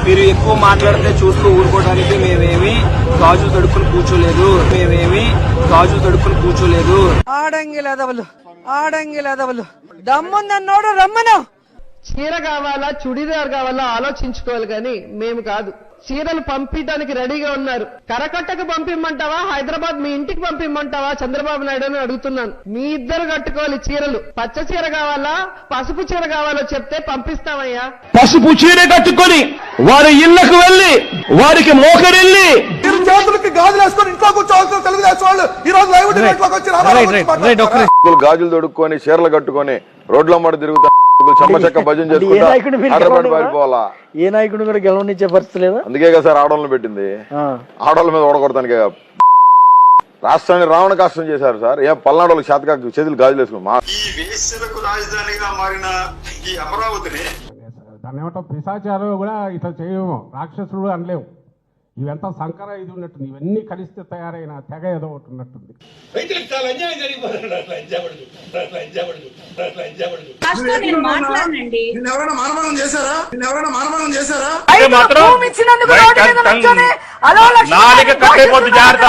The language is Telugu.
మీరు ఎక్కువ మాట్లాడితే చూస్తూ ఊరుకోవడానికి మేమేమి గాజు తడుక్కుని కూర్చోలేదు. ఆడంగిలేదవలు దమ్ముందన్నోడు రమ్మను. చీర కావాలా చుడిదార్ కావాలా ఆలోచించుకోవాలి కానీ మేము కాదు. చీరలు పంపించడానికి రెడీగా ఉన్నారు. కరకట్టకు పంపిమ్మంటావా, హైదరాబాద్ మీ ఇంటికి పంపిమ్మంటావా చంద్రబాబు నాయుడు అని అడుగుతున్నాను. మీ ఇద్దరు కట్టుకోవాలి చీరలు. పచ్చ చీర కావాలా పసుపు చీర కావాలో చెప్తే పంపిస్తామయ్యా. పసుపు చీర కట్టుకొని వారి ఇళ్లకు వెళ్లి వారికి మోకరిల్లి చేతులకి గాజులు వేసుకొని ఇంట్లో కూర్చోవాల్సిన తెలుగుదేశం వాళ్ళు ఈ రోజు లైవ్ డిబేట్ లోకి వచ్చి గాజులు తొడుక్కొని చీరలు కట్టుకొని రోడ్ల మాట తిరుగుతారు. చెమ్మచెక్క భజన చేసుకుంటా ఏ నాయకుడు కూడా గెలవనిచ్చే పరిస్థితి లేదా? అందుకే కదా సార్ ఆడవాళ్ళని పెట్టింది. ఆడవాళ్ళ మీద ఓడగొడతానికే. రాష్ట్రాన్ని రావణ కాష్టం చేశారు సార్. ఏం పల్నాడు చేతులు గాజులు వేసుకుని ఈ వేశ్యలకు రాజధానిగా మారిన ఈ అమరావతిని దాన్ని ఏమంటాం, పిశాచాలు కూడా ఇట్లా చేయము, రాక్షసుడు అనలేము. ఇవంతా సంకర ఇది ఉన్నట్టుంది. ఇవన్నీ కలిస్తే తయారైన తెగ ఏదో ఒకటి ఉన్నట్టుంది. ఎవరైనా మానభంగం చేశారా? నాలుక కట్టేపోతు జాగ్రత్త.